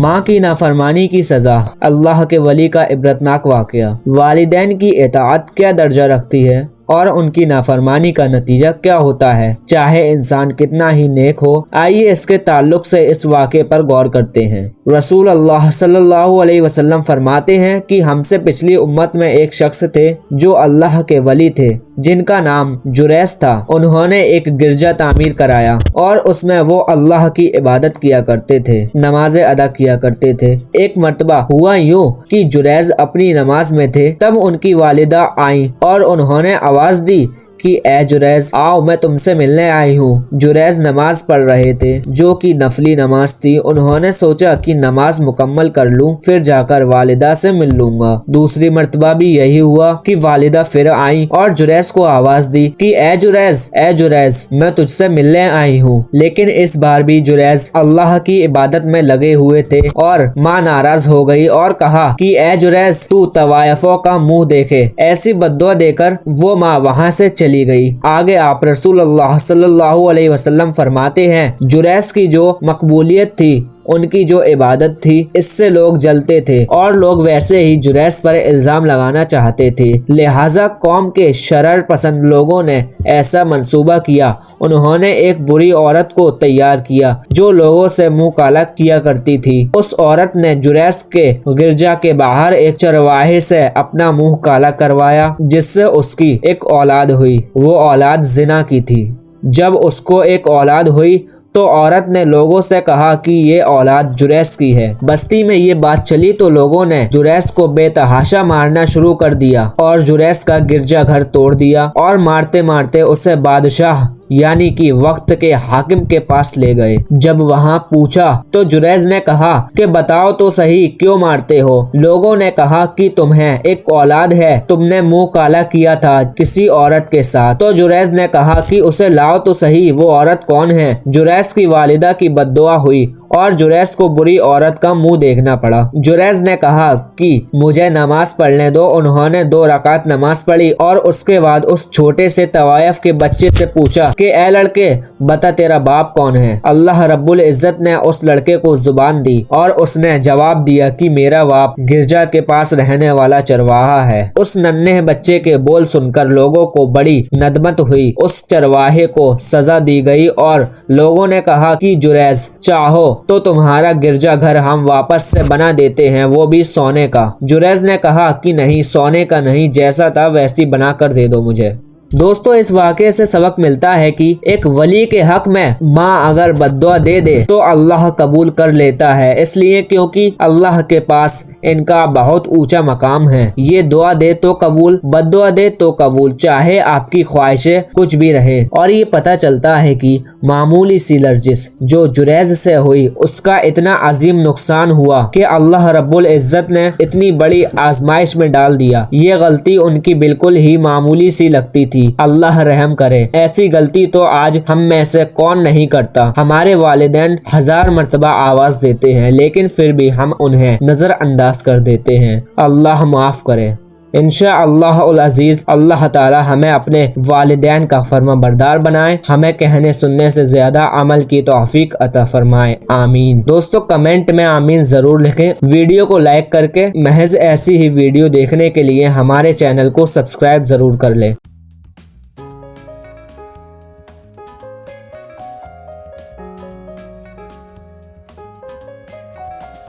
ماں کی نافرمانی کی سزا۔ اللہ کے ولی کا عبرتناک واقعہ۔ والدین کی اطاعت کیا درجہ رکھتی ہے اور ان کی نافرمانی کا نتیجہ کیا ہوتا ہے، چاہے انسان کتنا ہی نیک ہو۔ آئیے اس کے تعلق سے اس واقعے پر غور کرتے ہیں۔ رسول اللہ صلی اللہ علیہ وسلم فرماتے ہیں کہ ہم سے پچھلی امت میں ایک شخص تھے جو اللہ کے ولی تھے، جن کا نام جریس تھا۔ انہوں نے ایک گرجا تعمیر کرایا اور اس میں وہ اللہ کی عبادت کیا کرتے تھے، نمازیں ادا کیا کرتے تھے۔ ایک مرتبہ ہوا یوں کہ جریس اپنی نماز میں تھے، تب ان کی والدہ آئیں اور انہوں نے آواز دی کہ اے جریس، آؤ، میں تم سے ملنے آئی ہوں۔ جریس نماز پڑھ رہے تھے جو کہ نفلی نماز تھی۔ انہوں نے سوچا کہ نماز مکمل کر لوں، پھر جا کر والدہ سے مل لوں گا۔ دوسری مرتبہ بھی یہی ہوا کہ والدہ پھر آئیں اور جریس کو آواز دی کہ اے جریس، اے جریس، میں تجھ سے ملنے آئی ہوں۔ لیکن اس بار بھی جریس اللہ کی عبادت میں لگے ہوئے تھے اور ماں ناراض ہو گئی اور کہا کہ اے جریس، تو طوائفوں کا منہ دیکھے۔ ایسی بددعا دے کر وہ ماں وہاں سے چلی گئی۔ آگے آپ رسول اللہ صلی اللہ علیہ وسلم فرماتے ہیں، جریس کی جو مقبولیت تھی، ان کی جو عبادت تھی، اس سے لوگ جلتے تھے اور لوگ ویسے ہی جریس پر الزام لگانا چاہتے تھے۔ لہٰذا قوم کے شرر پسند لوگوں نے ایسا منصوبہ کیا۔ انہوں نے ایک بری عورت کو تیار کیا جو لوگوں سے منہ کالا کیا کرتی تھی۔ اس عورت نے جریس کے گرجا کے باہر ایک چرواہے سے اپنا منہ کالا کروایا، جس سے اس کی ایک اولاد ہوئی۔ وہ اولاد زنا کی تھی۔ جب اس کو ایک اولاد ہوئی تو عورت نے لوگوں سے کہا کہ یہ اولاد جریس کی ہے۔ بستی میں یہ بات چلی تو لوگوں نے جریس کو بے تحاشا مارنا شروع کر دیا اور جریس کا گرجا گھر توڑ دیا اور مارتے مارتے اسے بادشاہ یعنی کہ وقت کے حاکم کے پاس لے گئے۔ جب وہاں پوچھا تو جریس نے کہا کہ بتاؤ تو صحیح، کیوں مارتے ہو؟ لوگوں نے کہا کہ تمہیں ایک اولاد ہے، تم نے منہ کالا کیا تھا کسی عورت کے ساتھ۔ تو جریس نے کہا کہ اسے لاؤ تو صحیح، وہ عورت کون ہے؟ جریس کی والدہ کی بددعا ہوئی اور جریس کو بری عورت کا منہ دیکھنا پڑا۔ جریس نے کہا کہ مجھے نماز پڑھنے دو۔ انہوں نے 2 رکعت نماز پڑھی اور اس کے بعد اس چھوٹے سے طوائف کے بچے سے پوچھا کہ اے لڑکے، بتا تیرا باپ کون ہے؟ اللہ رب العزت نے اس لڑکے کو زبان دی اور اس نے جواب دیا کہ میرا باپ گرجا کے پاس رہنے والا چرواہا ہے۔ اس ننھے بچے کے بول سن کر لوگوں کو بڑی ندمت ہوئی۔ اس چرواہے کو سزا دی گئی اور لوگوں نے کہا کہ جریس، چاہو تو تمہارا گرجا گھر ہم واپس سے بنا دیتے ہیں، وہ بھی سونے کا۔ جریس نے کہا کہ نہیں، سونے کا نہیں، جیسا تھا ویسی بنا کر دے دو مجھے۔ دوستو، اس واقعے سے سبق ملتا ہے کہ ایک ولی کے حق میں ماں اگر بددعا دے دے تو اللہ قبول کر لیتا ہے، اس لیے کیونکہ اللہ کے پاس ان کا بہت اونچا مقام ہے۔ یہ دعا دے تو قبول، بددعا دے تو قبول، چاہے آپ کی خواہشیں کچھ بھی رہے۔ اور یہ پتہ چلتا ہے کہ معمولی سی لرزش جو جریس سے ہوئی، اس کا اتنا عظیم نقصان ہوا کہ اللہ رب العزت نے اتنی بڑی آزمائش میں ڈال دیا۔ یہ غلطی ان کی بالکل ہی معمولی سی لگتی تھی۔ اللہ رحم کرے، ایسی غلطی تو آج ہم میں سے کون نہیں کرتا۔ ہمارے والدین 1000 مرتبہ آواز دیتے ہیں لیکن پھر بھی ہم انہیں نظر انداز کر دیتے ہیں۔ اللہ معاف کرے۔ انشاءاللہ العزیز اللہ تعالی ہمیں اپنے والدین کا فرما بردار بنائے، ہمیں کہنے سننے سے زیادہ عمل کی توفیق عطا فرمائے، آمین۔ دوستو، کمنٹ میں آمین ضرور لکھیں۔ ویڈیو کو لائک کر کے محض ایسی ہی ویڈیو دیکھنے کے لیے ہمارے چینل کو سبسکرائب ضرور کر لیں۔